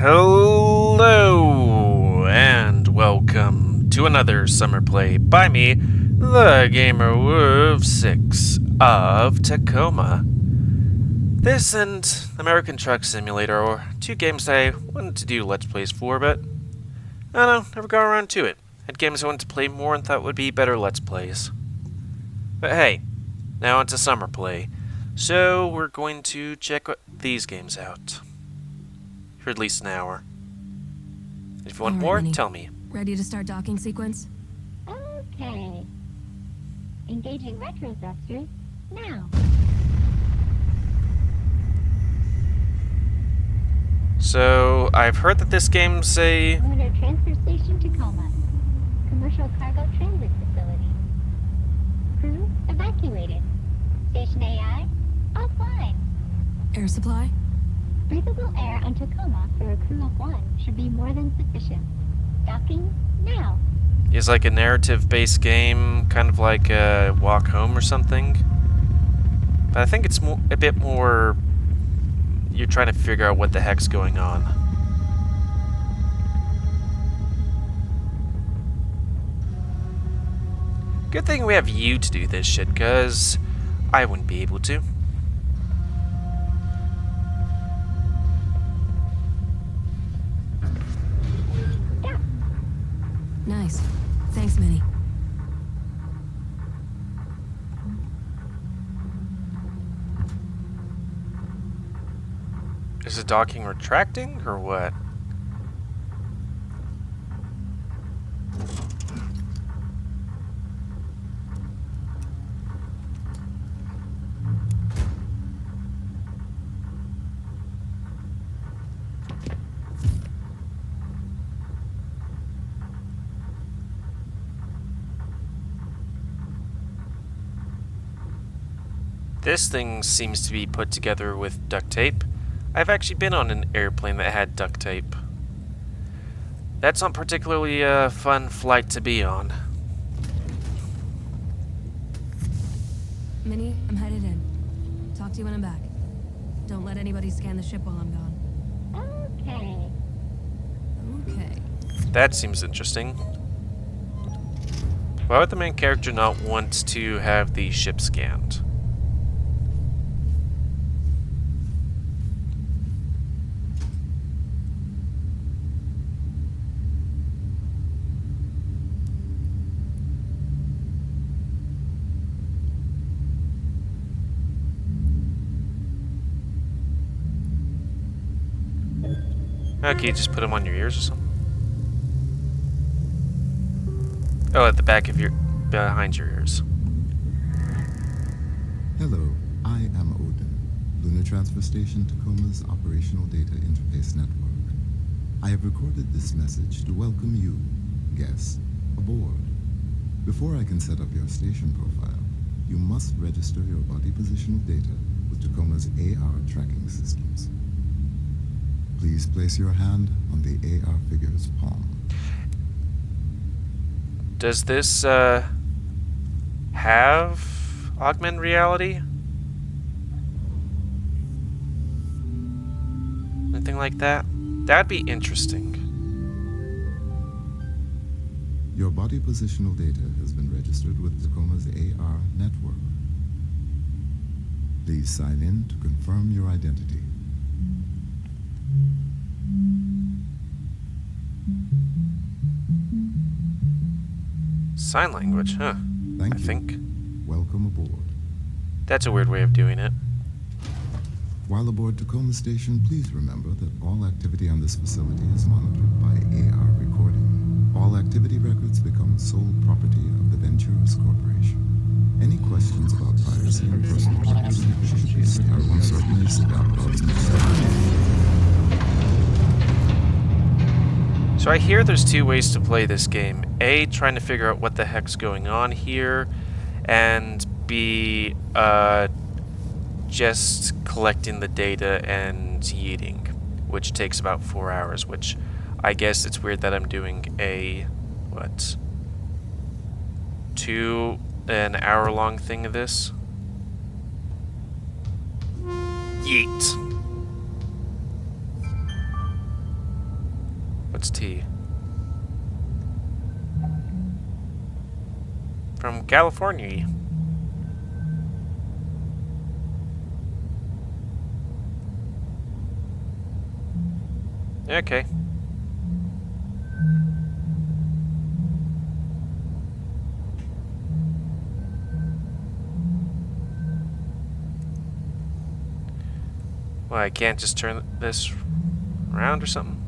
Hello and welcome to another summer play by me, the GamerWolfSix of Tacoma. This and American Truck Simulator are two games that I wanted to do Let's Plays for, but I don't know, never got around to it. Had games I wanted to play more and thought would be better Let's Plays. But hey, now it's a summer play, so we're going to check these games out. For at least an hour. If you want more, Minnie. tell me. Ready to start docking sequence? Okay. Engaging retro thrusters now. So, I've heard that this game's a... Lunar Transfer Station Tacoma. Commercial cargo transit facility. Crew evacuated. Station AI offline. Air supply? Breathable air on Tacoma for a crew of one should be more than sufficient. Docking now. is like a narrative-based game, kind of like Walk Home or something. But I think it's a bit more... You're trying to figure out what the heck's going on. Good thing we have you to do this shit, because I wouldn't be able to. Nice. Thanks, Minnie. Is the docking retracting, or what? This thing seems to be put together with duct tape. I've actually been on an airplane that had duct tape. That's not particularly a fun flight to be on. Minnie, I'm headed in. Talk to you when I'm back. Don't let anybody scan the ship while I'm gone. Okay. Okay. That seems interesting. Why would the main character not want to have the ship scanned? Okay, just put them on your ears or something. Oh, at the back of your... behind your ears. Hello, I am Odin, Lunar Transfer Station Tacoma's Operational Data Interface Network. I have recorded this message to welcome you, guests, aboard. Before I can set up your station profile, you must register your body positional data with Tacoma's AR tracking systems. Please place your hand on the AR figure's palm. Does this, have augmented reality? Anything like that? That'd be interesting. Your body positional data has been registered with Tacoma's AR network. Please sign in to confirm your identity. Sign language, huh? Thank I you. think. Welcome aboard. That's a weird way of doing it. While aboard Tacoma Station, please remember that all activity on this facility is monitored by AR recording. All activity records become sole property of the Venturas Corporation. Any questions about privacy and personal privacy should be everyone certainly sit down. So I hear there's two ways to play this game. A, trying to figure out what the heck's going on here, and B, just collecting the data and yeeting, which takes about 4 hours, which I guess it's weird that I'm doing a, what, 2 an hour long thing of this. Yeet. What's T? From California. Okay. Well, I can't just turn this around or something?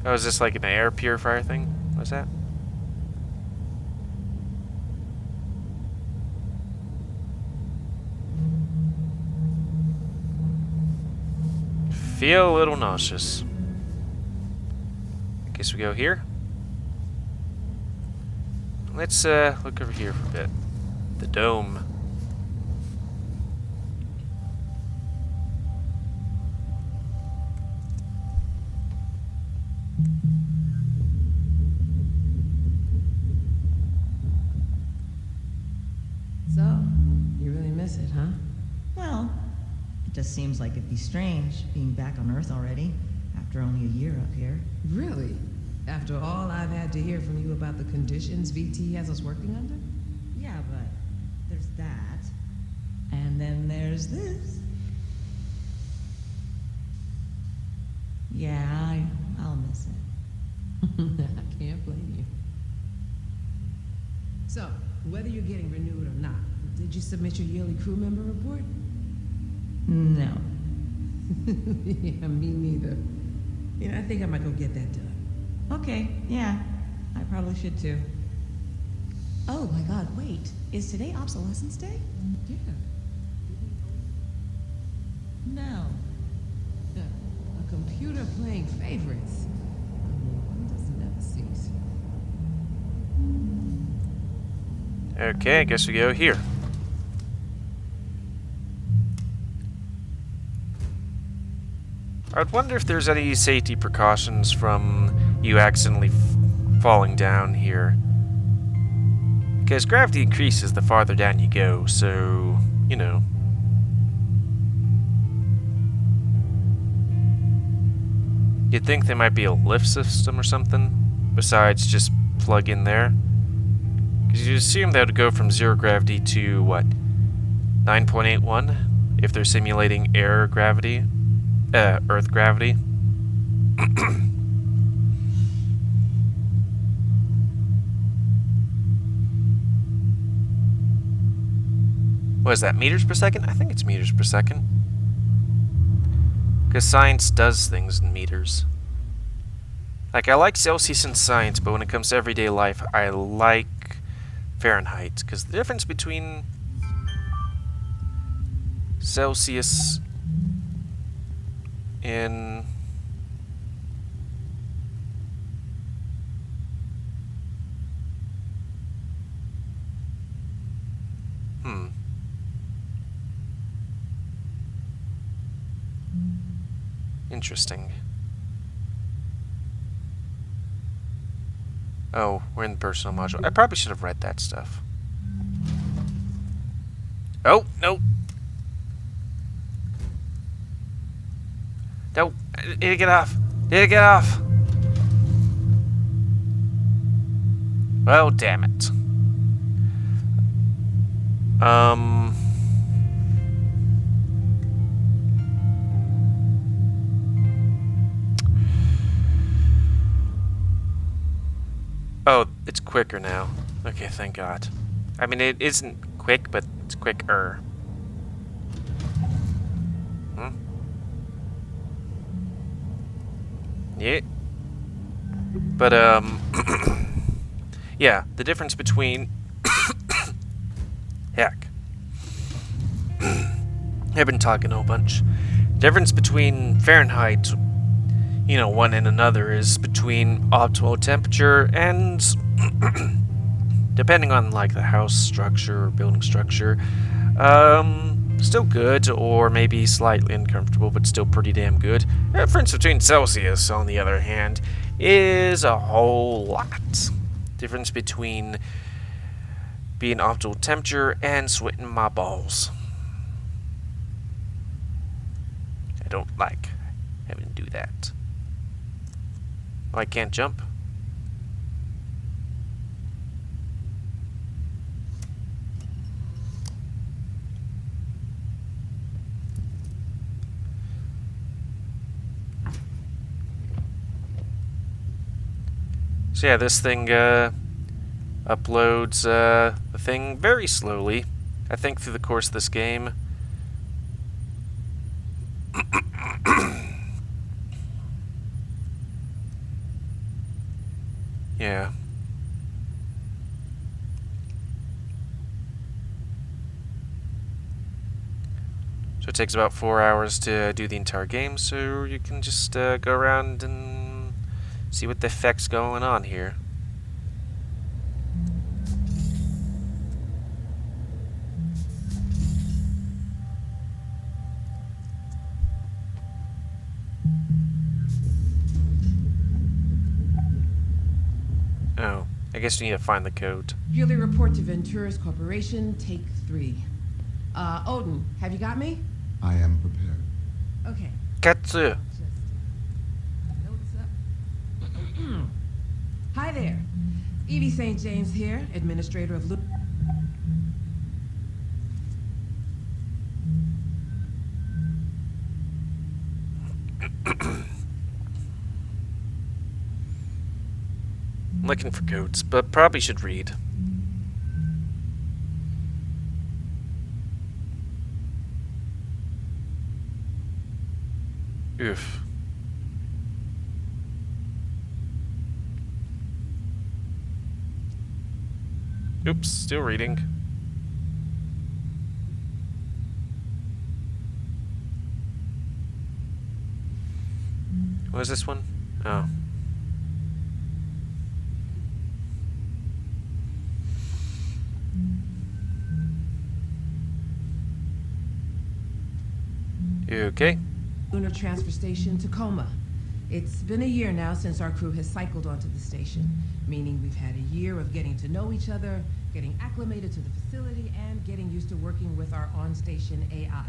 Oh, is this like an air purifier thing? What's that? Feel a little nauseous. Guess we go here. Let's look over here for a bit. The dome. So, you really miss it, huh? Well, it just seems like it'd be strange being back on Earth already, after only a year up here. Really? After all I've had to hear from you about the conditions VT has us working under? Yeah, but there's that. And then there's this. Yeah, I'll miss it. I can't blame you. So, whether you're getting renewed or not, did you submit your yearly crew member report? No. Yeah, me neither. Yeah, I think I might go get that done. Okay, yeah. I probably should too. Oh my god, wait. Is today obsolescence day? Yeah. No. A computer playing favorites. One doesn't never cease. Okay, I guess we go here. I'd wonder if there's any safety precautions from you accidentally falling down here. Because gravity increases the farther down you go, so, you know. You'd think there might be a lift system or something, besides just plug in there. Because you'd assume that would go from 0 gravity to, what, 9.81? If they're simulating air gravity? Earth gravity. What is that, meters per second? I think it's meters per second. Because science does things in meters. Like, I like Celsius in science, but when it comes to everyday life, I like Fahrenheit. Because the difference between Celsius in interesting. Oh, we're in the personal module. I probably should have read that stuff. Oh, no. No, I need to get off. Need to get off. Well, damn it. Oh, it's quicker now. Okay, thank God. I mean, it isn't quick, but it's quicker. Yeah. But, yeah, the difference between... Heck. I've been talking a whole bunch. Difference between Fahrenheit, you know, one and another is between optimal temperature and... depending on, like, the house structure or building structure, still good, or maybe slightly uncomfortable, but still pretty damn good. The difference between Celsius, on the other hand, is a whole lot. Difference between Being optimal temperature and sweating my balls. I don't like having to do that. Oh, I can't jump? So yeah, this thing uploads the thing very slowly. I think through the course of this game. Yeah. So it takes about 4 hours to do the entire game, so you can just go around and see what the heck's going on here. Oh, I guess we need to find the code. Yearly report to Ventura's Corporation, take 3. Odin, have you got me? I am prepared. Okay. Katsu. Notes up. Hi there. Evie St. James here, administrator of I'm looking for codes, but probably should read. Oof. Oops, still reading. What is this one? Oh. You okay? Lunar Transfer Station, Tacoma. It's been a year now since our crew has cycled onto the station, meaning we've had a year of getting to know each other, getting acclimated to the facility, and getting used to working with our on-station AI.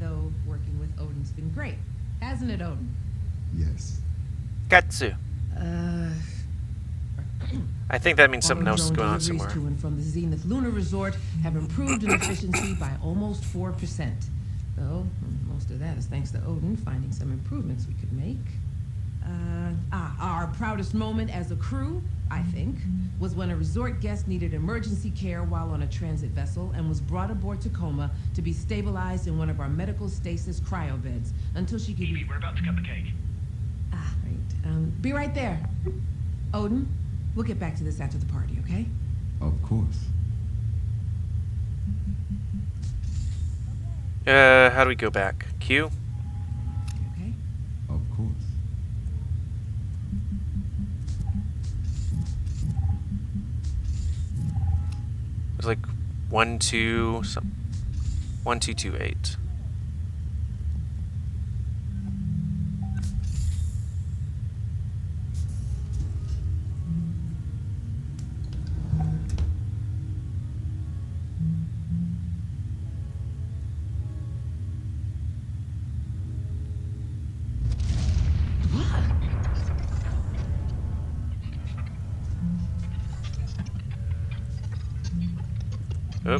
Though working with Odin's been great. Hasn't it, Odin? Yes. Katsu. I think that means something else is going on Deliveries somewhere. to and from the Zenith Lunar Resort have improved in efficiency by almost 4%. Though most of that is thanks to Odin finding some improvements we could make. Our proudest moment as a crew, I think, was when a resort guest needed emergency care while on a transit vessel and was brought aboard Tacoma to be stabilized in one of our medical stasis cryo beds until she could be... We're about to cut the cake. Right. Be right there. Odin, we'll get back to this after the party, okay? Of course. How do we go back? Q? Okay. Of course. It was like 1, 2, 1, 2, 2, 8. Oh.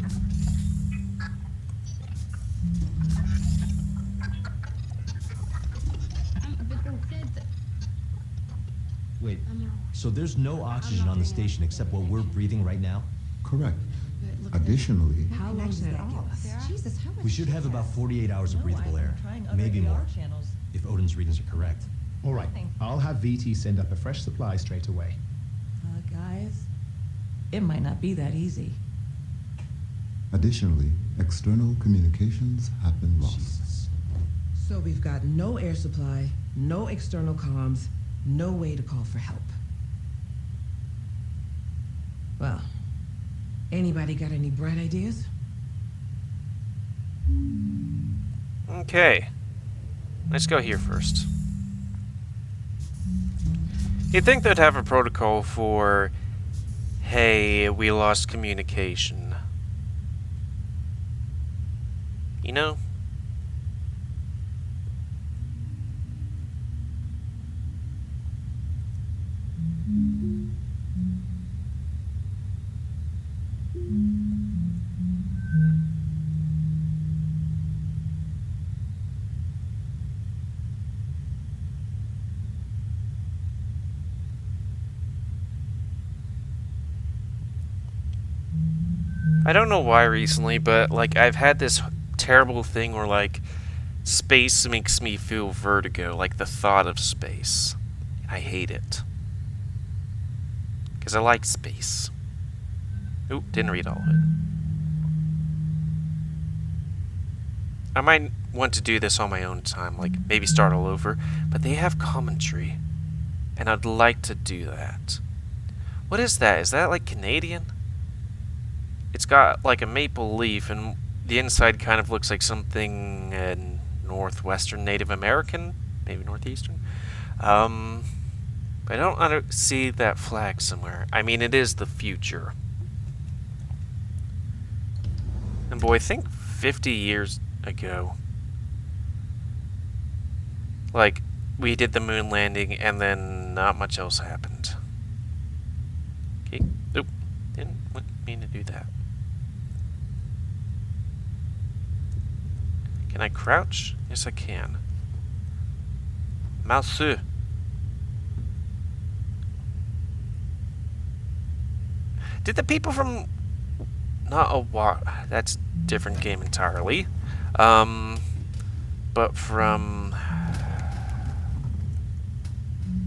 Wait, so there's no oxygen on the station except what we're breathing right now? Correct. Additionally, How long does that give us? Jesus, how much? We should have about 48 hours of breathable air. Maybe more, if Odin's readings are correct. All right, I'll have VT send up a fresh supply straight away. Guys, it might not be that easy. additionally, external communications have been lost. Jesus. So we've got no air supply, no external comms, no way to call for help. Well, anybody got any bright ideas? Okay. Let's go here first. You'd think they'd have a protocol for, hey, hey, we lost communication. You know? I don't know why recently, but like I've had this terrible thing where like space makes me feel vertigo, like the thought of space. I hate it. Because I like space. Oop, didn't read all of it. I might want to do this on my own time, like maybe start all over, but they have commentary, and I'd like to do that. What is that? Is that like Canadian? It's got like a maple leaf, and the inside kind of looks like something northwestern Native American, maybe northeastern. But I don't see that flag somewhere. I mean, it is the future. And boy, I think 50 years ago, like, we did the moon landing and then not much else happened. Okay, oop, didn't mean to do that. Can I crouch? Yes, I can. Mouse. Did the people from... Not a walk... That's a different game entirely. But from...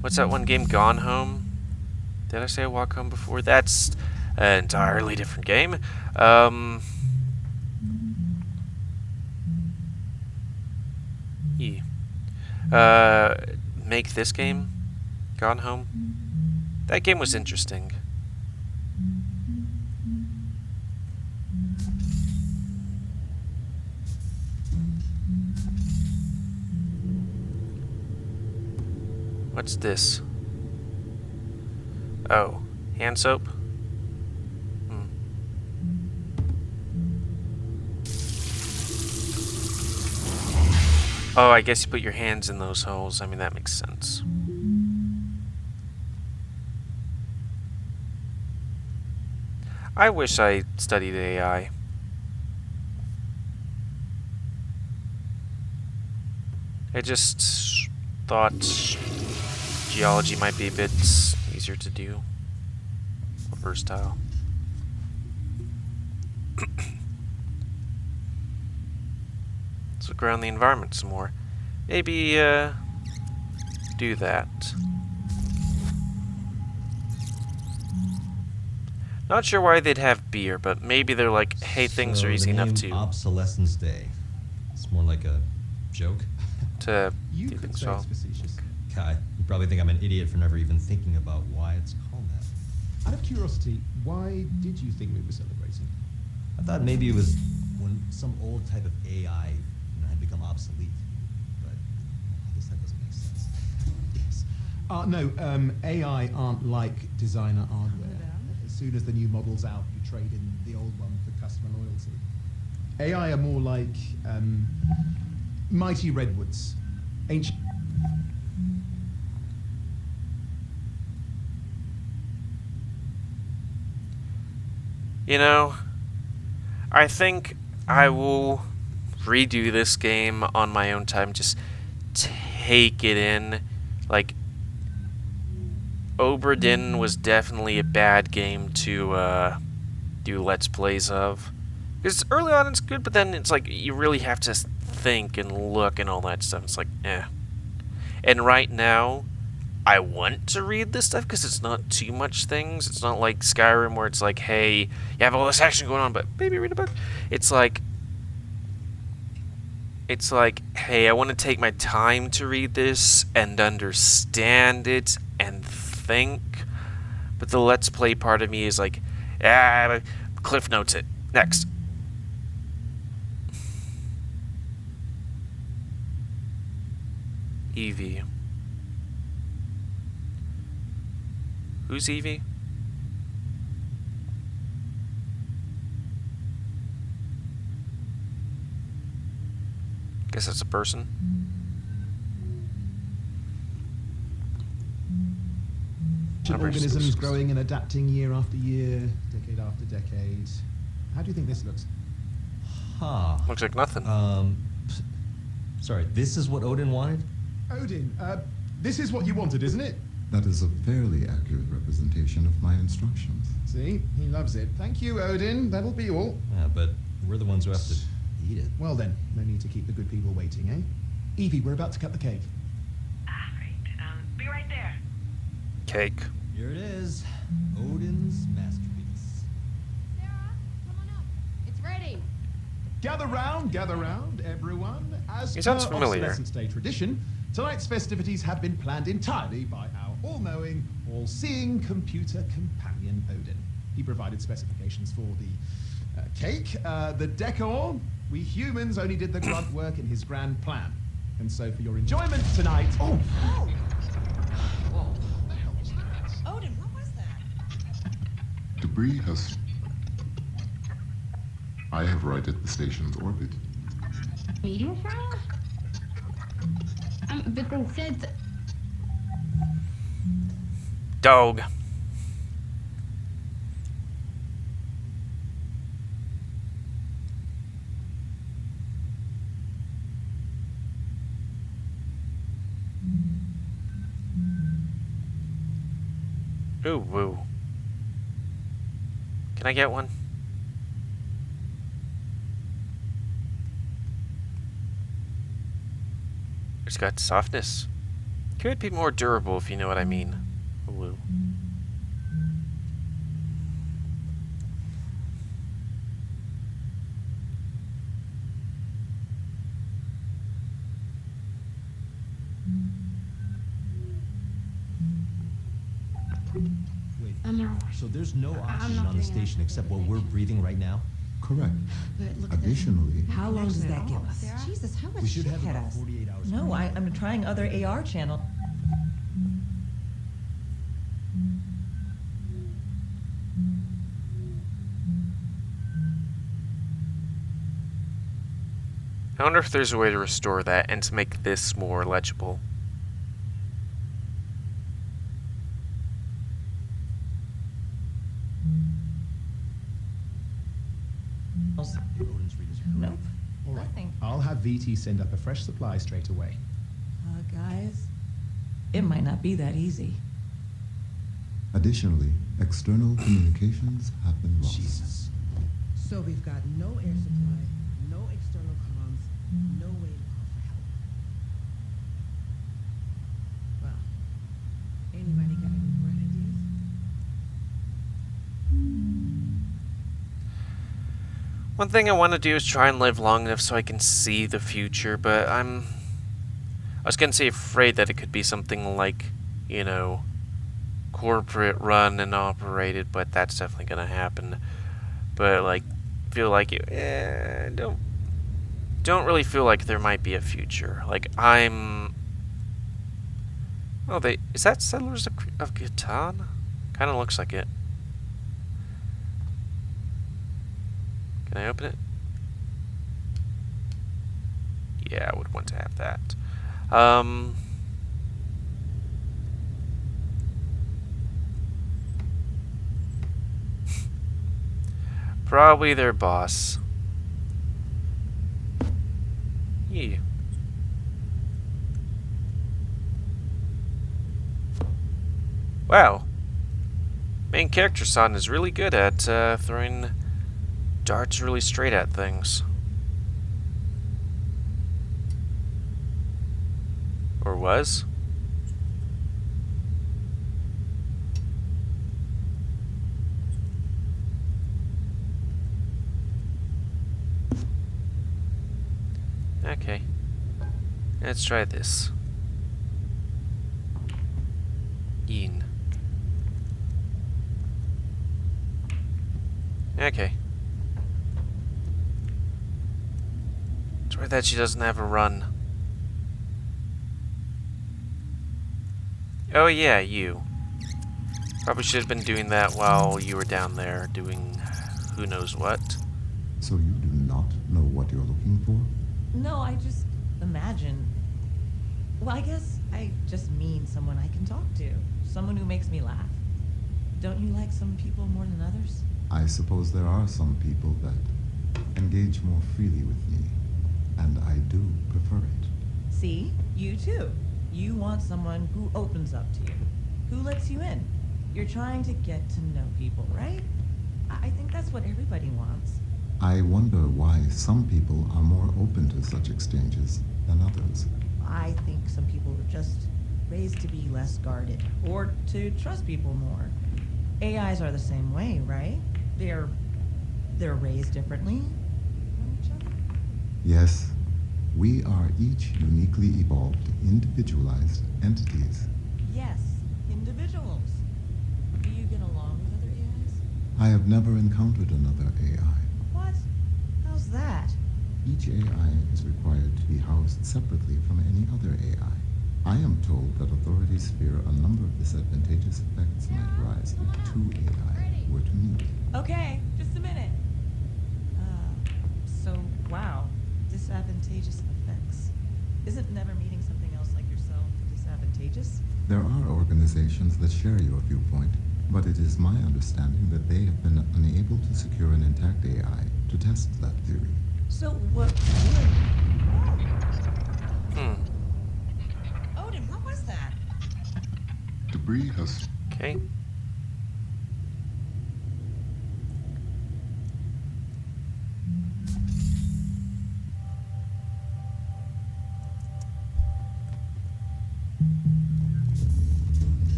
What's that one game? Gone Home? Did I say Walk Home before? That's an entirely different game. Make this game? Gone Home? That game was interesting. What's this? Oh, hand soap? Oh, I guess you put your hands in those holes. I mean, that makes sense. I wish I studied AI. I just thought geology might be a bit easier to do. Or versatile. Let's look around the environment some more. Maybe, do that. Not sure why they'd have beer, but maybe they're like, hey, things are easy enough to... Obsolescence Day. It's more like a joke. To You do could things say well. it's facetious. God, you probably think I'm an idiot for never even thinking about why it's called that. Out of curiosity, why did you think we were celebrating? I thought maybe it was when some old type of AI had become obsolete. But I guess that doesn't make sense. Yes. No, AI aren't like designer hardware. As soon as the new model's out, you trade in the old one for customer loyalty. AI are more like mighty redwoods. Ancient. You know, I think I will redo this game on my own time. Just take it in. Like, Obra Dinn was definitely a bad game to do Let's Plays of. Because early on it's good, but then it's like you really have to think and look and all that stuff. It's like, eh. And right now, I want to read this stuff because it's not too much things. It's not like Skyrim where it's like, hey, you have all this action going on, but maybe read a book. It's like, hey, I want to take my time to read this and understand it and think. But the Let's Play part of me is like, Cliff Notes it. Next. Evie. Who's Evie? Guess that's a person. Organisms growing and adapting year after year, decade after decade. How do you think this looks? Huh. Looks like nothing. Sorry, this is what Odin wanted? Odin, this is what you wanted, isn't it? That is a fairly accurate representation of my instructions. See, he loves it. Thank you, Odin. That'll be all. Yeah, but we're the ones who have to eat it. Well then, no need to keep the good people waiting, eh? Evie, we're about to cut the cake. Ah, right. Be right there. Cake. Here it is. Odin's masterpiece. Sarah, come on up. It's ready. Gather round, everyone. As He per sounds familiar. Obsolescence Day tradition, tonight's festivities have been planned entirely by our all-knowing, all-seeing computer companion Odin. He provided specifications for the cake, the decor. We humans only did the grunt work in his grand plan. And so for your enjoyment tonight... Oh! Odin, what was that? Debris has... I have righted the station's orbit. Meteor shower? But they said... Dog. Ooh, woo. Can I get one? It's got softness. Could be more durable if you know what I mean. Woo. Wait, I'm so there's no oxygen not on the doing station that. except what we're breathing right now? Correct. But look at Additionally, How long does that give us? Jesus, how much We should shit have hit about us? 48 hours. No, I'm trying other AR channel. I wonder if there's a way to restore that and to make this more legible. Odin's readings are Nope. correct. All right. Nothing. I'll have VT send up a fresh supply straight away. Guys, it might not be that easy. additionally, external communications have been lost. Jesus. So we've got no air supply, no external comms, no way to call for help. Well, anybody got any bright ideas? One thing I want to do is try and live long enough so I can see the future, but I was gonna say afraid that it could be something like, you know, corporate run and operated, but that's definitely gonna happen. But like, feel like it, don't really feel like there might be a future. Like is that Settlers of Catan? Kind of looks like it. Can I open it? Yeah, I would want to have that. Probably their boss. Yeah. Wow. Main character San is really good at throwing darts really straight at things. Or was? Okay. Let's try this. Yin. Okay. Try that she doesn't have a run. Oh yeah, you. Probably should have been doing that while you were down there doing who knows what. So you do not know what you're looking for? No, I just... Imagine. Well, I guess I just mean someone I can talk to. Someone who makes me laugh. Don't you like some people more than others? I suppose there are some people that engage more freely with me, and I do prefer it. See? You too. You want someone who opens up to you, who lets you in. You're trying to get to know people, right? I think that's what everybody wants. I wonder why some people are more open to such exchanges than others. I think some people are just raised to be less guarded, or to trust people more. AIs are the same way, right? They're raised differently from each other. Yes, we are each uniquely evolved, individualized entities. Yes, individuals. Do you get along with other AIs? I have never encountered another AI. What? How's that? Each AI is required to be housed separately from any other AI. I am told that authorities fear a number of disadvantageous effects might arise if two AI were to meet. Okay, just a minute. Wow, disadvantageous effects. Isn't never meeting something else like yourself disadvantageous? There are organizations that share your viewpoint, but it is my understanding that they have been unable to secure an intact AI to test that theory. So what Hmm. Odin, what was that? Debris has... Okay.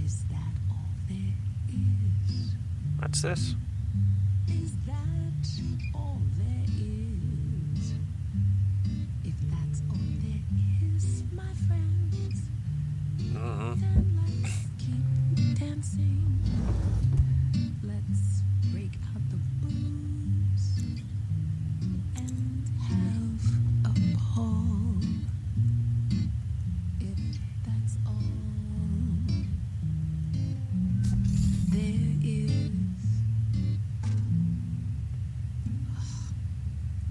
Is that all there is? What's this? Is that all there is? If that's all there is, my friends, then let's keep dancing. Let's break out the booze and have a ball. If that's all there is.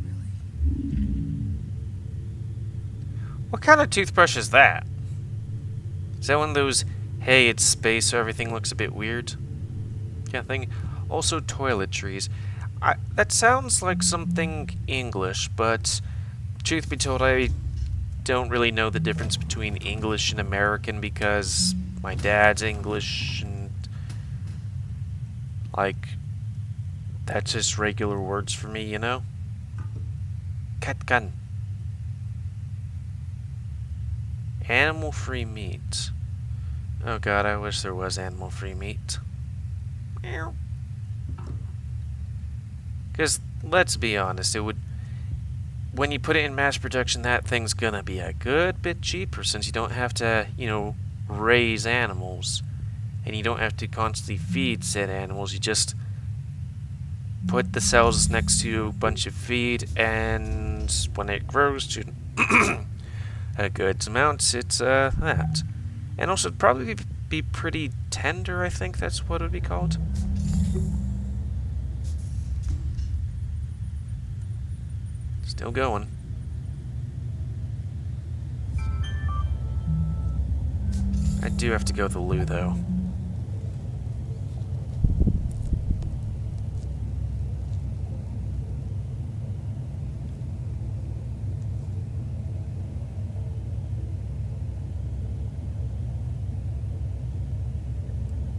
Really? What kind of toothbrush is that? Is that one of those, hey, it's space so everything looks a bit weird kind of thing? Also toiletries. That sounds like something English, but truth be told, I don't really know the difference between English and American because my dad's English and like that's just regular words for me, you know? Cat gun. Animal-free meat. Oh god, I wish there was animal-free meat. Because, let's be honest, it would... When you put it in mass production, that thing's gonna be a good bit cheaper since you don't have to, you know, raise animals. And you don't have to constantly feed said animals. You just put the cells next to a bunch of feed, and when it grows to a good amount, it's that. And also, it'd probably be pretty tender, I think that's what it would be called. Still going. I do have to go to the loo, though.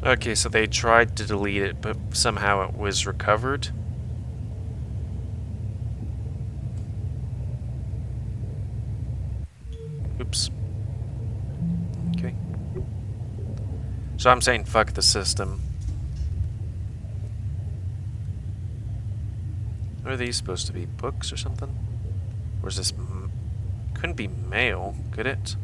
Okay, so they tried to delete it, but somehow it was recovered. Oops. Okay. So I'm saying fuck the system. What are these supposed to be? Books or something? Or is this... couldn't be mail, could it?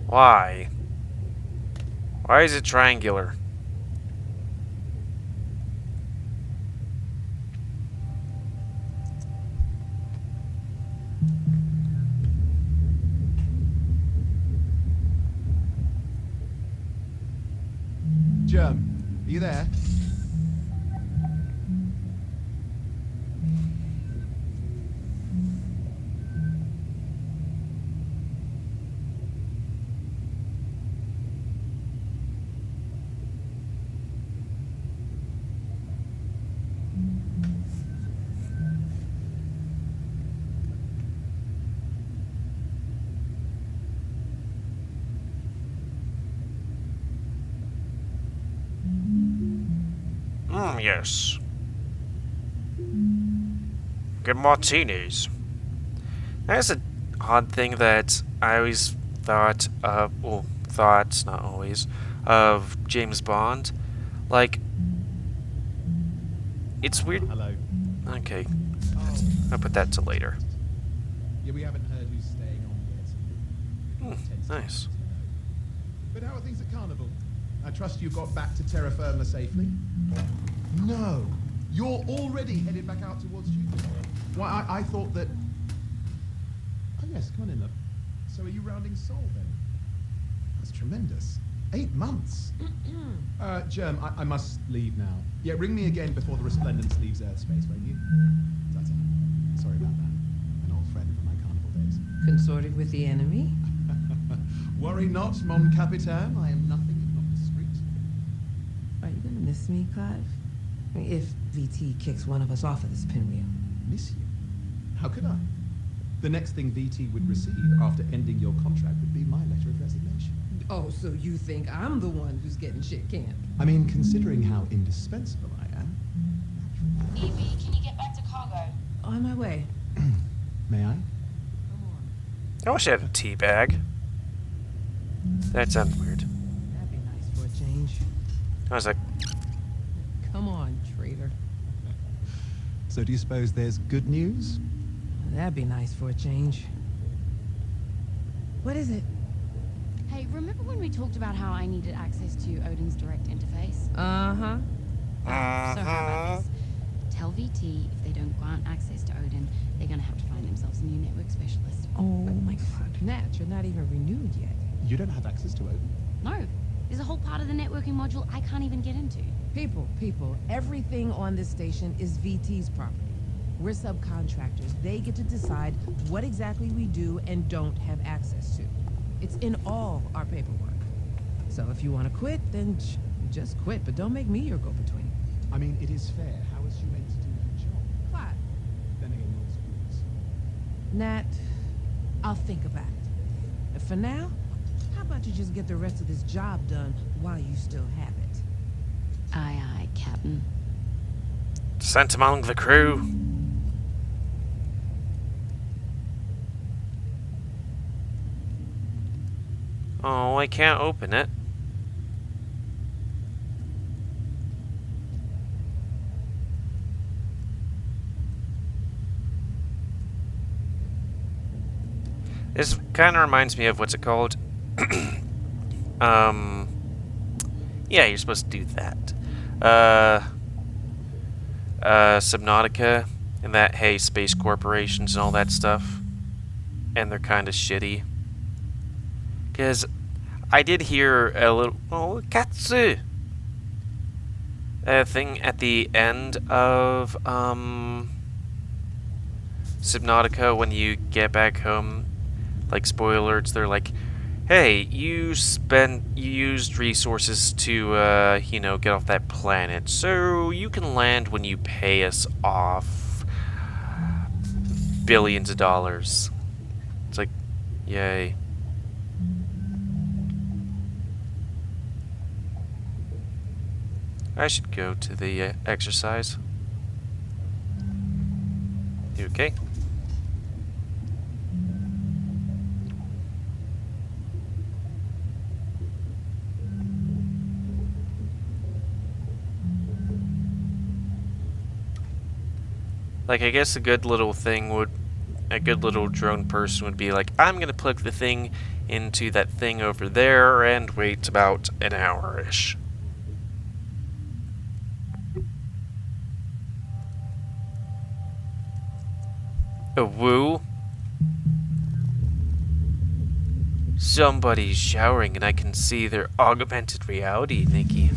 Why? Why is it triangular? Germ, are you there? Yes. Good martinis. That's an odd thing that I always thought of, well, thought, not always, of James Bond. Like, it's weird. Hello. Okay. I'll put that to later. Yeah, we haven't heard who's staying on yet. Nice. But how are things at Carnival? I trust you got back to terra firma safely? No. You're already headed back out towards Jupiter. Why, I thought that... Oh, yes, come on in, love. So are you rounding Sol, then? That's tremendous. 8 months. Germ, I must leave now. Yeah, ring me again before the Resplendence leaves Earthspace, won't you? That's it. Sorry about that. An old friend from my Carnival days. Consorted with the enemy? Worry not, mon capitaine. I am nothing if not discreet. Are you gonna miss me, Clive? I mean, if VT kicks one of us off of this pinwheel. Miss you? How could I? The next thing VT would receive after ending your contract would be my letter of resignation. Oh, so you think I'm the one who's getting shit canned? I mean, considering how indispensable I am. Evie, can you get back to cargo? On my way. May I? Come on. I wish I had a tea bag. That sounds weird. That'd be nice for a change. I was like, Come on, traitor. So do you suppose there's good news? That'd be nice for a change. What is it? Hey, remember when we talked about how I needed access to Odin's direct interface? Uh-huh. So how about this? Tell VT if they don't grant access to Odin, they're gonna have to find themselves a new network specialist. Oh my god. Nat, you're not even renewed yet. You don't have access to Odin? No, there's a whole part of the networking module I can't even get into. People, everything on this station is VT's property. We're subcontractors. They get to decide what exactly we do and don't have access to. It's in all our paperwork. So if you want to quit, then just quit, but don't make me your go-between. I mean, it is fair. How is she meant to do her job? What? Then again, yours. Nat, I'll think about it. But for now, how about you just get the rest of this job done while you still have it? Aye, aye, Captain. sent among the crew. Oh, I can't open it. This kind of reminds me of, what's it called? Yeah, you're supposed to do that. Subnautica, and that, hey, space corporations and all that stuff. And they're kind of shitty. Because I did hear a little... Oh, katsu! A thing at the end of, Subnautica when you get back home. Like, spoiler alerts, they're like, hey, you used resources to, you know, get off that planet, so you can land when you pay us off billions of dollars. It's like, yay. I should go to the exercise. You okay? Like, I guess a good little drone person would be like, I'm gonna plug the thing into that thing over there and wait about an hour-ish. A woo? Somebody's showering and I can see their augmented reality, Nikki.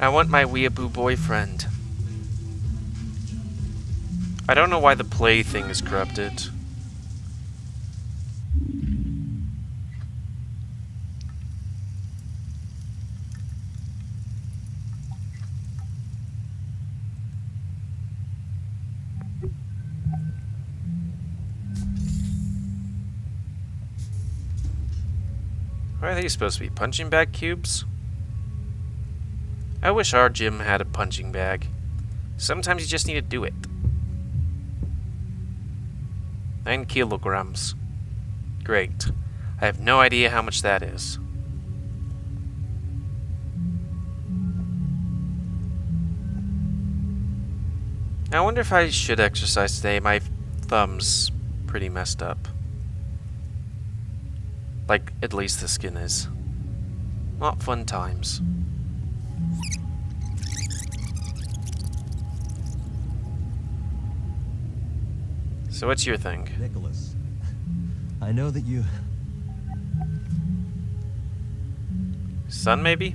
I want my weeaboo boyfriend. I don't know why the play thing is corrupted. Why are they supposed to be punching bag cubes? I wish our gym had a punching bag. Sometimes you just need to do it. 9 kilograms. Great. I have no idea how much that is. I wonder if I should exercise today. My thumb's pretty messed up. Like, at least the skin is. Not fun times. So what's your thing? Nicholas, I know that you... Son, maybe?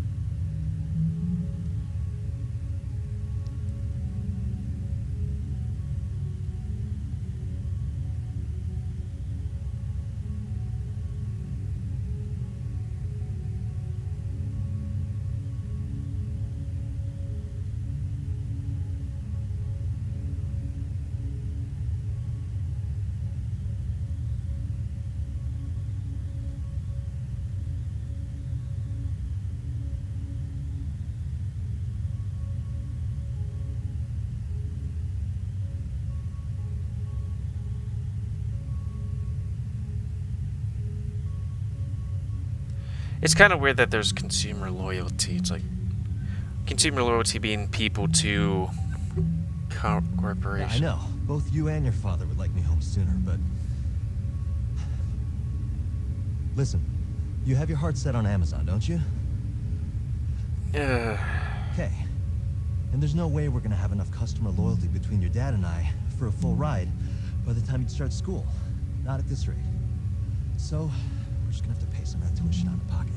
It's kind of weird that there's consumer loyalty. It's like consumer loyalty being people to corporations. Yeah, I know. Both you and your father would like me home sooner, but... Listen, you have your heart set on Amazon, don't you? Okay. And there's no way we're gonna have enough customer loyalty between your dad and I for a full ride by the time you start school. Not at this rate. So, we're just gonna have to pay some of that tuition out of pocket.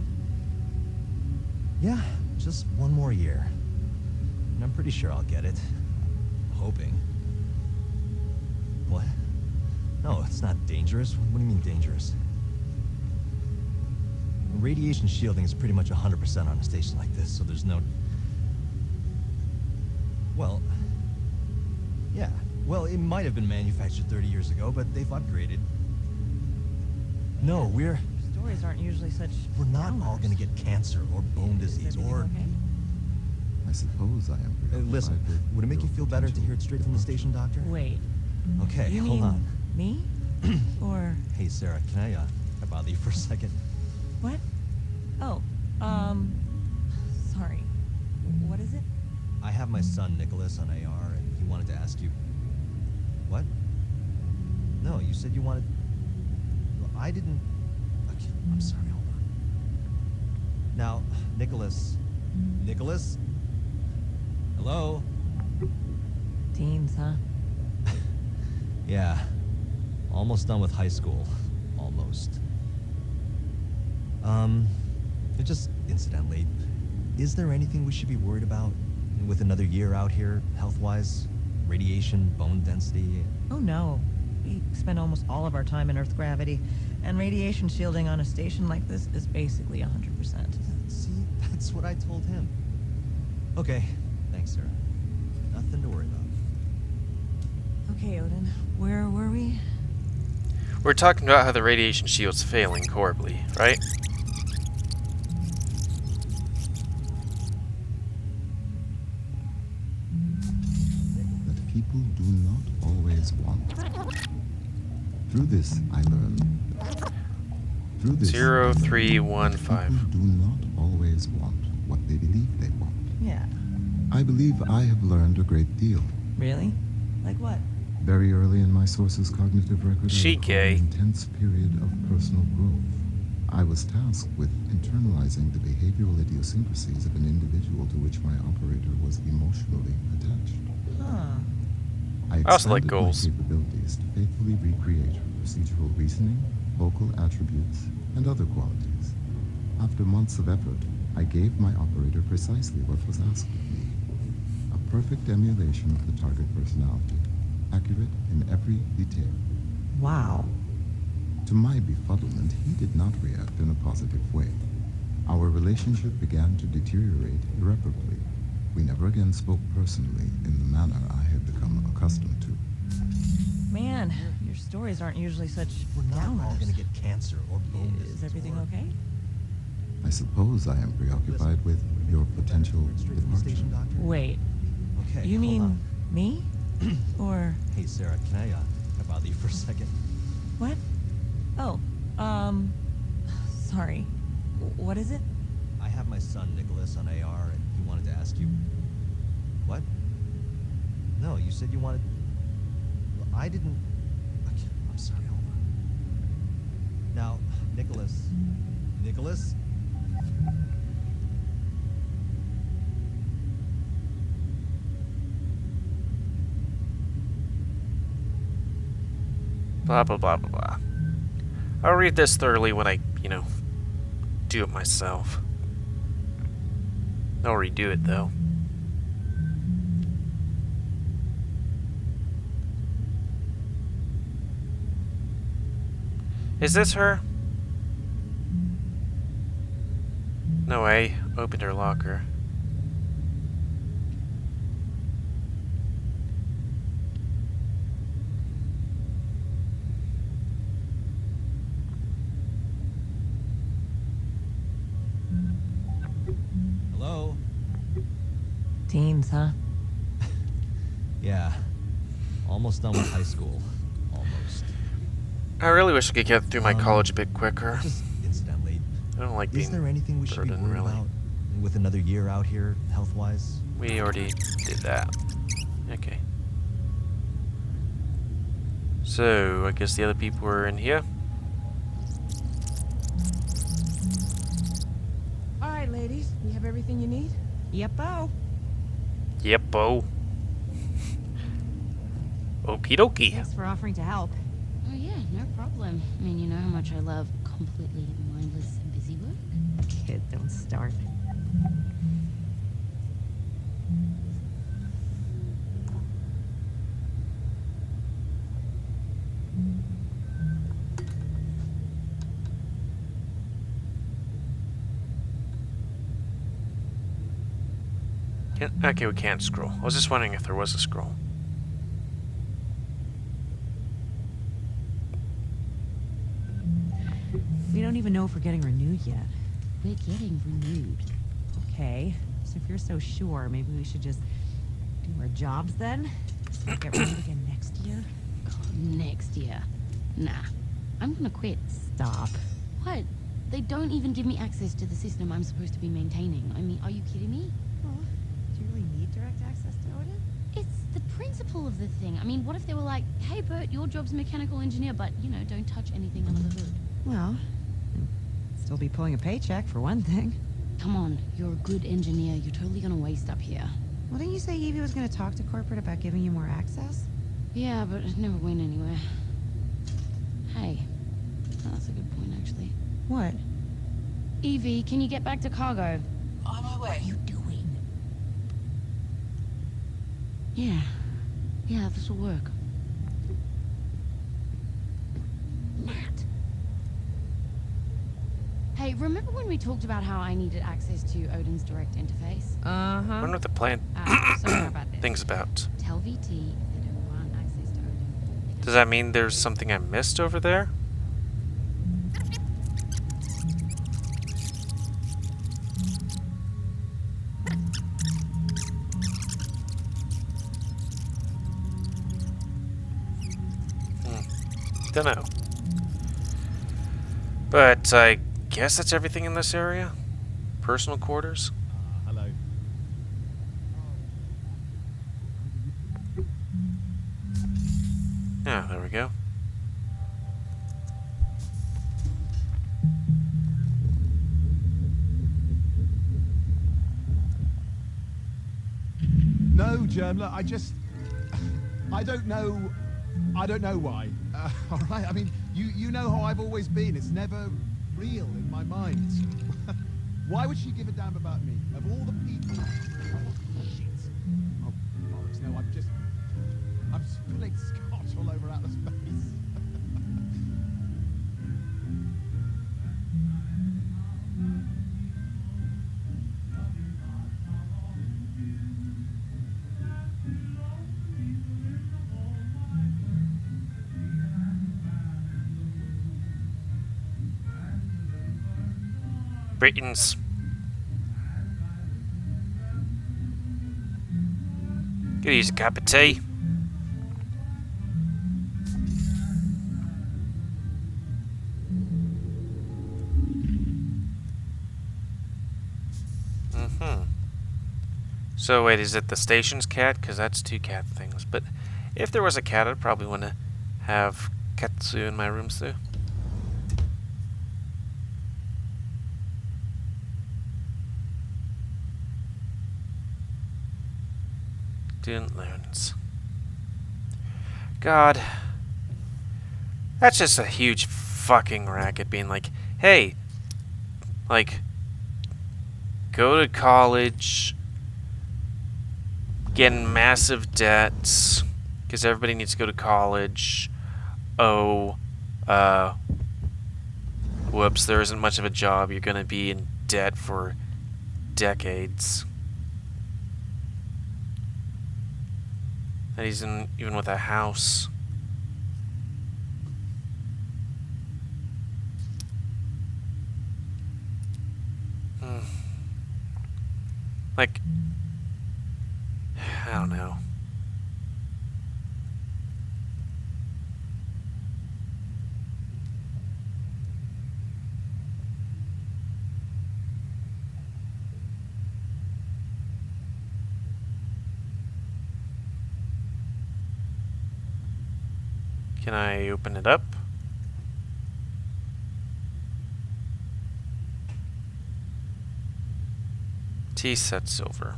Yeah, just one more year. And I'm pretty sure I'll get it. I'm hoping. What? No, it's not dangerous. What do you mean dangerous? Radiation shielding is pretty much 100% on a station like this, so there's no... Well... Yeah. Well, it might have been manufactured 30 years ago, but they've upgraded. No, we're... Stories aren't usually such... We're not all gonna get cancer or bone disease or... Okay? I suppose I am. Listen, would it make you feel better to hear it straight from the station doctor? Wait. Okay, You hold mean on. me? Or Hey, Sarah, can I bother you for a second? what? Oh, sorry. What is it? I have my son Nicholas on AR, and he wanted to ask you... What? No, you said you wanted... Well, I didn't... Okay, I'm sorry, hold on. Now, Nicholas... Nicholas? Hello? Teens, huh? Yeah. Almost done with high school. Almost. Just incidentally, is there anything we should be worried about with another year out here, health-wise? Radiation, bone density? Oh no. We spend almost all of our time in Earth gravity, and radiation shielding on a station like this is basically 100%. See, that's what I told him. Okay, thanks, Sarah. Nothing to worry about. Okay, Odin, where were we? We're talking about how the radiation shield's failing horribly, right? people do not always want. Through this, I learned. Through this, I learned 0315. people do not always want what they believe they want. Yeah. I believe I have learned a great deal. Really? Like what? Very early in my source's cognitive record, I She recall gay. an intense period of personal growth. I was tasked with internalizing the behavioral idiosyncrasies of an individual to which my operator was emotionally attached. Huh. I also like expanded goals. my capabilities to faithfully recreate her procedural reasoning, vocal attributes, and other qualities. After months of effort, I gave my operator precisely what was asked of me. A perfect emulation of the target personality, accurate in every detail. Wow. To my befuddlement, he did not react in a positive way. Our relationship began to deteriorate irreparably. We never again spoke personally in the manner I had become accustomed to. Man, your stories aren't usually such We're not all downers. gonna get cancer or bone Is disease everything or- okay? I suppose I am preoccupied with your potential Straight from the departure. station, doctor? Wait, Okay. you hold mean on. me? Or Hey, Sarah, can I bother you for a second? what? Oh, sorry. What is it? I have my son Nicholas on AR, and he wanted to ask you. What? No, you said you wanted. Well, I didn't. Okay, I'm sorry. Hold on. Now, Nicholas. Nicholas. Blah, blah, blah, blah, blah. I'll read this thoroughly when I, do it myself. I'll redo it, though. Is this her? No way. Opened her locker. Hello. Teens, huh? Yeah. Almost done with high school. Almost. I really wish I could get through my college a bit quicker. Just incidentally, I don't like is being there anything we should be burdened, worried really. about with another year out here, health-wise? We already did that. Okay. So, I guess the other people were in here. All right, ladies, you have everything you need? Yep-o. Yep-o. Okie dokie. Thanks for offering to help. Oh yeah, no problem. I mean, you know how much I love completely mindless and busy work? Kid, don't start. Okay, we can't scroll. I was just wondering if there was a scroll. We don't even know if we're getting renewed yet. We're getting renewed. Okay, so if you're so sure, maybe we should just do our jobs then? Not get renewed again next year? God, next year. Nah. I'm gonna quit. Stop. What? They don't even give me access to the system I'm supposed to be maintaining. I mean, are you kidding me? Well, do you really need direct access to Odin? It's the principle of the thing. I mean, what if they were like, hey, Bert, your job's mechanical engineer, but, don't touch anything under the hood? Well, still be pulling a paycheck for one thing. Come on, you're a good engineer. You're totally gonna waste up here. Well, didn't you say Evie was going to talk to corporate about giving you more access? Yeah, but it never went anywhere. Hey, that's a good point, actually. What? Evie, can you get back to cargo? On my way. What are you doing? Yeah, this will work. Matt. Hey, remember when we talked about how I needed access to Odin's direct interface? I wonder what the plan So how about this? thing's about. Tell VT if they don't grant access to Odin. Does that mean there's something I missed over there? Dunno. But I guess that's everything in this area. Personal quarters. Hello. Yeah, there we go. No, Journaler, I don't know why. All right, I mean, you know how I've always been. It's never real in my mind. Why would she give a damn about me? Of all the people... Oh, shit. Oh, bollocks, no, I'm spilling scotch all over outer space. Britons. Could use a cup of tea. So wait, is it the station's cat? Because that's two cat things. But if there was a cat, I'd probably want to have Katsu in my rooms too. Student loans. God. That's just a huge fucking racket being like, hey, like, go to college, get in massive debts, because everybody needs to go to college. Oh, whoops, there isn't much of a job. You're going to be in debt for decades. That isn't even with a house. Like, I don't know. Can I open it up? Tea set silver.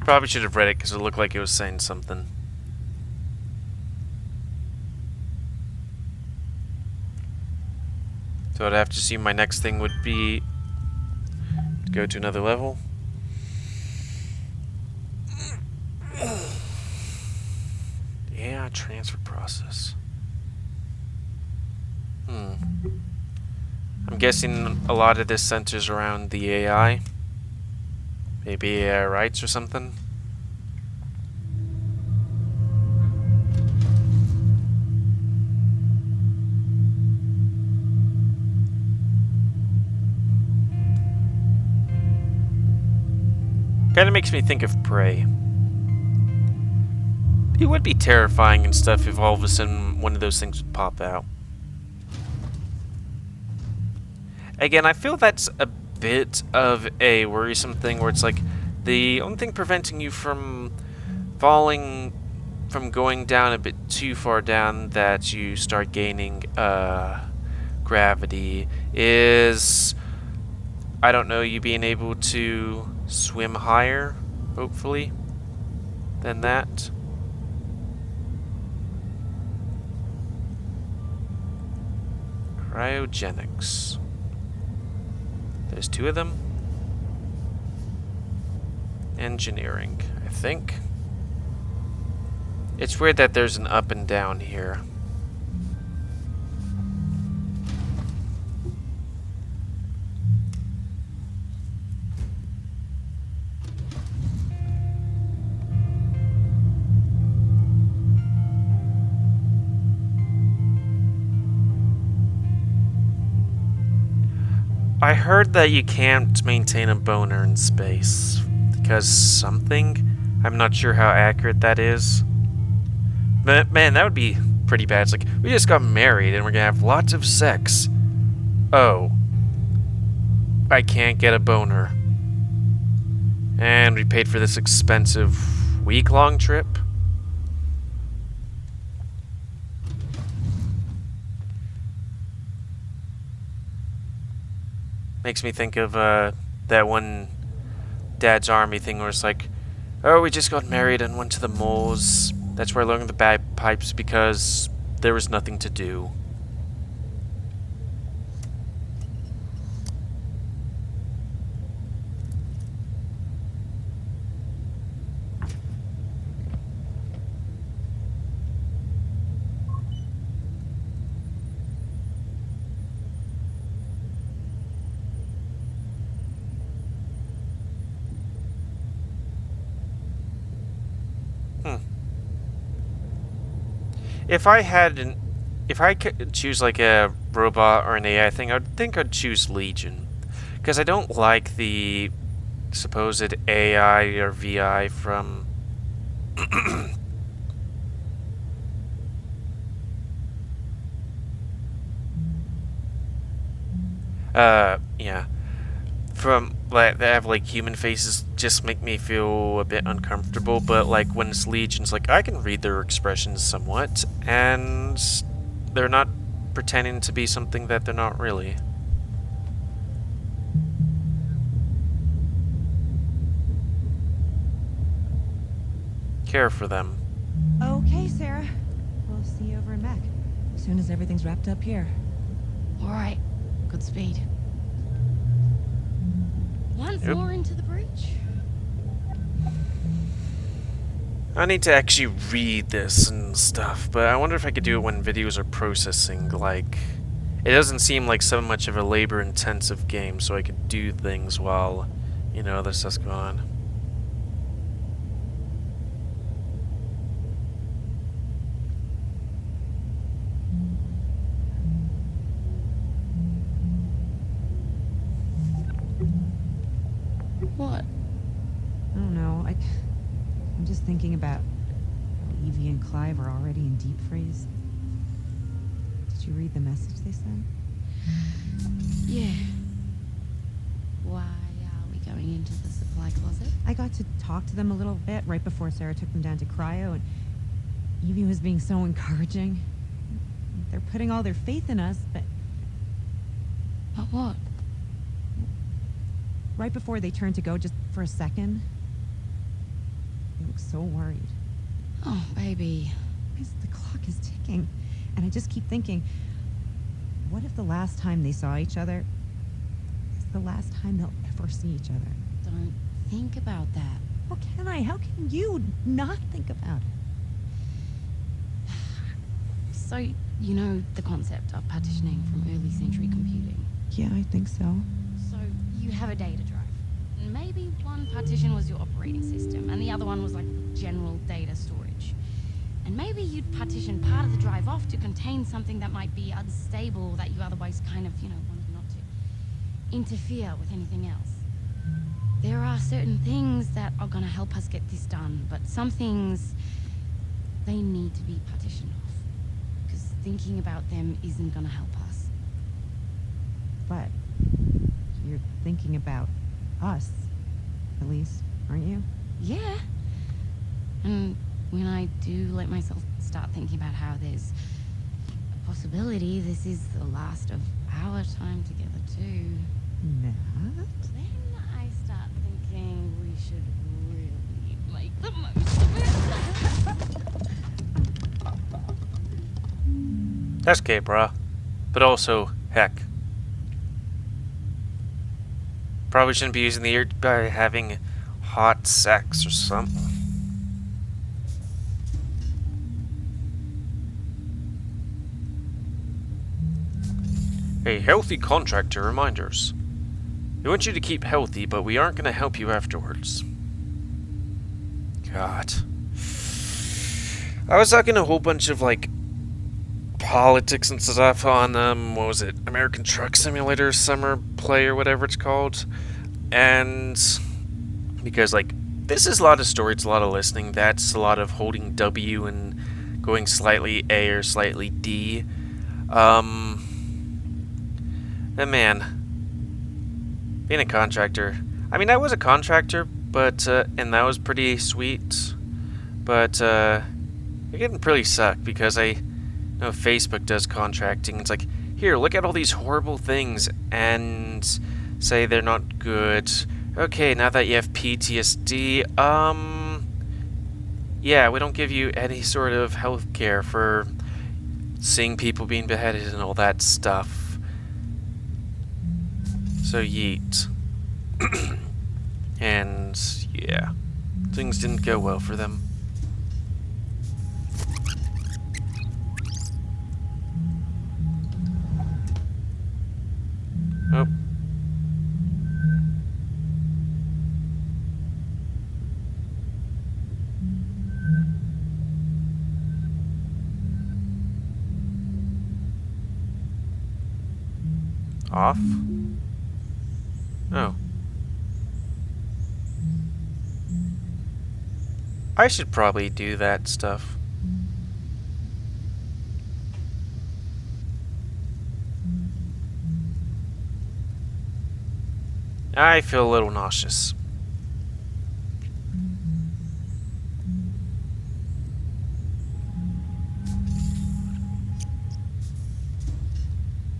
Probably should have read it because it looked like it was saying something. So I'd have to see my next thing would be to go to another level. Yeah, transfer process. I'm guessing a lot of this centers around the AI. Maybe AI rights or something. Kinda makes me think of Prey. It would be terrifying and stuff if all of a sudden one of those things would pop out. Again, I feel that's a bit of a worrisome thing where it's like the only thing preventing you from falling, from going down a bit too far down that you start gaining gravity is, I don't know, you being able to swim higher, hopefully, than that. Cryogenics. There's two of them. Engineering, I think. It's weird that there's an up and down here. I heard that you can't maintain a boner in space because something. I'm not sure how accurate that is. But man, that would be pretty bad. It's like, we just got married and we're gonna have lots of sex. Oh. I can't get a boner. And we paid for this expensive week-long trip. Makes me think of that one Dad's Army thing where it's like, oh, we just got married and went to the moors. That's where I learned the bagpipes because there was nothing to do. If I could choose like a robot or an AI thing, I think I'd choose Legion, because I don't like the supposed AI or VI from yeah, from like they have like human faces, just make me feel a bit uncomfortable. But like when it's Legions, like I can read their expressions somewhat, and they're not pretending to be something that they're not really. Care for them. Okay, Sarah. We'll see you over and back. As soon as everything's wrapped up here. All right. Good speed. Once more into the breach. I need to actually read this and stuff, but I wonder if I could do it when videos are processing. Like, it doesn't seem like so much of a labor-intensive game, so I could do things while, you know, other stuff's going on. What? I don't know. I'm just thinking about how Evie and Clive are already in deep freeze. Did you read the message they sent? Yeah. Why are we going into the supply closet? I got to talk to them a little bit right before Sarah took them down to cryo, and Evie was being so encouraging. They're putting all their faith in us, but But what? right before they turned to go, just for a second, they look so worried. Oh, baby. Because the clock is ticking, and I just keep thinking, what if the last time they saw each other is the last time they'll ever see each other? Don't think about that. How can I? How can you not think about it? So, you know the concept of partitioning from early century computing? Yeah, I think so. So, you have a data drive. Maybe one partition was your operating system, and the other one was like general data storage. And maybe you'd partition part of the drive off to contain something that might be unstable that you otherwise kind of, you know, wanted not to interfere with anything else. There are certain things that are gonna help us get this done, but some things, they need to be partitioned off. Because thinking about them isn't gonna help us. But you're thinking about us, at least, aren't you? Yeah. And when I do let myself start thinking about how there's a possibility this is the last of our time together too, Nat? then I start thinking we should really make the most of it. That's gay, bruh. But also, heck. Probably shouldn't be using the ear by having hot sex or something. A healthy contractor reminders. We want you to keep healthy, but we aren't going to help you afterwards. God. I was talking a whole bunch of, like, politics and stuff on, what was it, American Truck Simulator Summer Play or whatever it's called. And because, like, this is a lot of story, it's a lot of listening, that's a lot of holding W and going slightly A or slightly D. And man, being a contractor, I mean, I was a contractor, but, and that was pretty sweet, but, it didn't really suck, because I know Facebook does contracting. It's like, here, look at all these horrible things, and say they're not good. Okay, now that you have PTSD, yeah, we don't give you any sort of health care for seeing people being beheaded and all that stuff. So yeet. And yeah, things didn't go well for them. Oh. Off? Oh. I should probably do that stuff. I feel a little nauseous.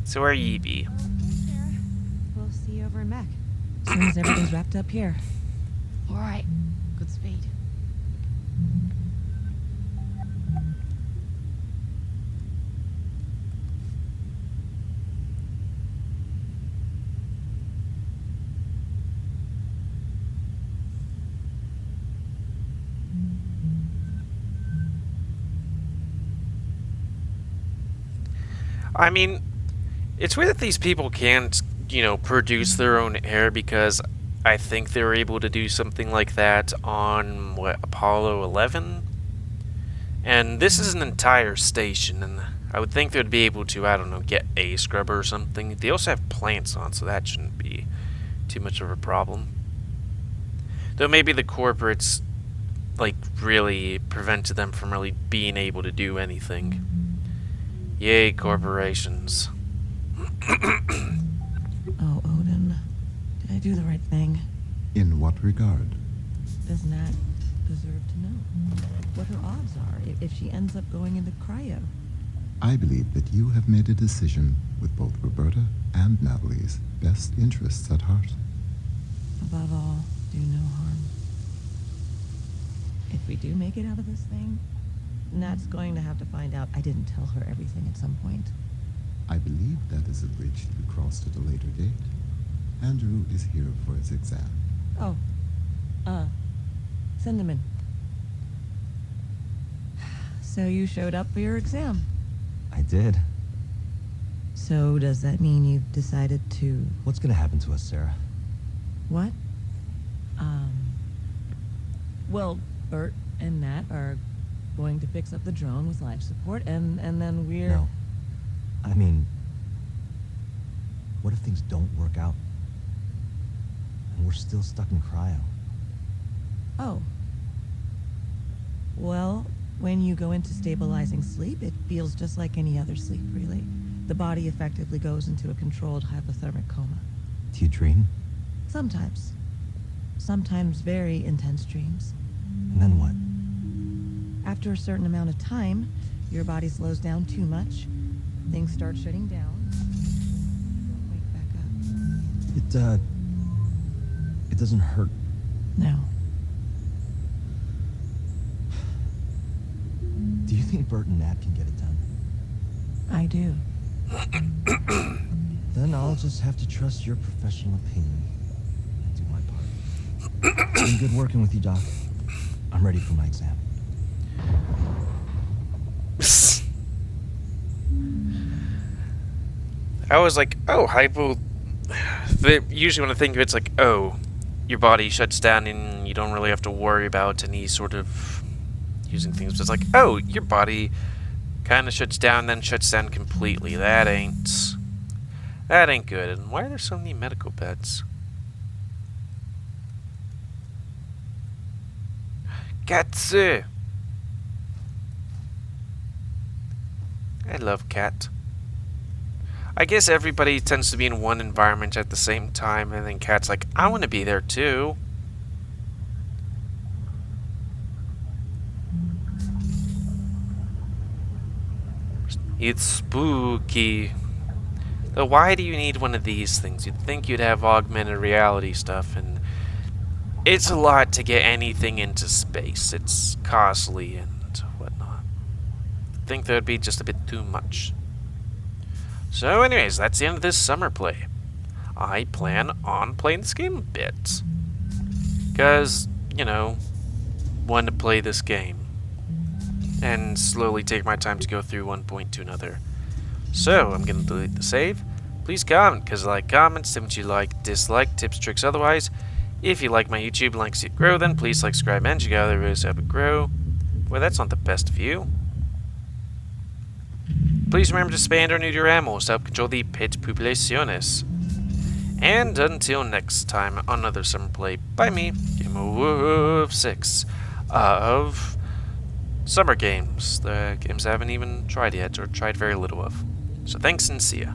So where ye be? We'll see you over in Mac. As soon as everything's wrapped up here. All right. Good speed. I mean, it's weird that these people can't, you know, produce their own air, because I think they were able to do something like that on, what, Apollo 11? And this is an entire station, and I would think they'd be able to, I don't know, get a scrubber or something. They also have plants on, so that shouldn't be too much of a problem. Though maybe the corporates, like, really prevented them from really being able to do anything. Yay, corporations. Oh, Odin. Did I do the right thing? In what regard? Does Nat deserve to know what her odds are if she ends up going into cryo? I believe that you have made a decision with both Roberta and Natalie's best interests at heart. Above all, do no harm. If we do make it out of this thing, Nat's going to have to find out I didn't tell her everything at some point. I believe that is a bridge to be crossed at a later date. Andrew is here for his exam. Oh, send him in. So you showed up for your exam. I did. So does that mean you've decided to... What's gonna happen to us, Sarah? What? Well, Bert and Nat are going to fix up the drone with life support, and then we're... No. I mean, what if things don't work out? And we're still stuck in cryo? Oh. Well, when you go into stabilizing sleep, it feels just like any other sleep, really. The body effectively goes into a controlled hypothermic coma. Do you dream? Sometimes. Sometimes very intense dreams. And then what? After a certain amount of time, your body slows down too much, things start shutting down, don't wake back up. It doesn't hurt. No. Do you think Bert and Nat can get it done? I do. Then I'll just have to trust your professional opinion and do my part. It's been good working with you, Doc. I'm ready for my exam. I was like, oh, usually when I think of it, it's like, oh, your body shuts down and you don't really have to worry about any sort of using things. But it's like, oh, your body Kinda shuts down, then shuts down completely. That ain't good. And why are there so many medical beds? Katsu! I love Cat. I guess everybody tends to be in one environment at the same time, and then Cat's like, I want to be there too. It's spooky. So why do you need one of these things? You'd think you'd have augmented reality stuff, and it's a lot to get anything into space. It's costly and whatnot. I think that would be just a bit too much. So anyways, that's the end of this summer play. I plan on playing this game a bit. Because, you know, want to play this game. And slowly take my time to go through one point to another. So, I'm going to delete the save. Please comment, because I like comments, say what you like, dislike, tips, tricks, otherwise. If you like my YouTube, like to see it grow, then please like, subscribe, and check out other videos to help it grow. Well, that's not the best view. Please remember to expand or neuter your animals to help control the pet populaciones. And until next time, on another summer play by me, GamerWolfSix, of summer games. The games I haven't even tried yet, or tried very little of. So thanks and see ya.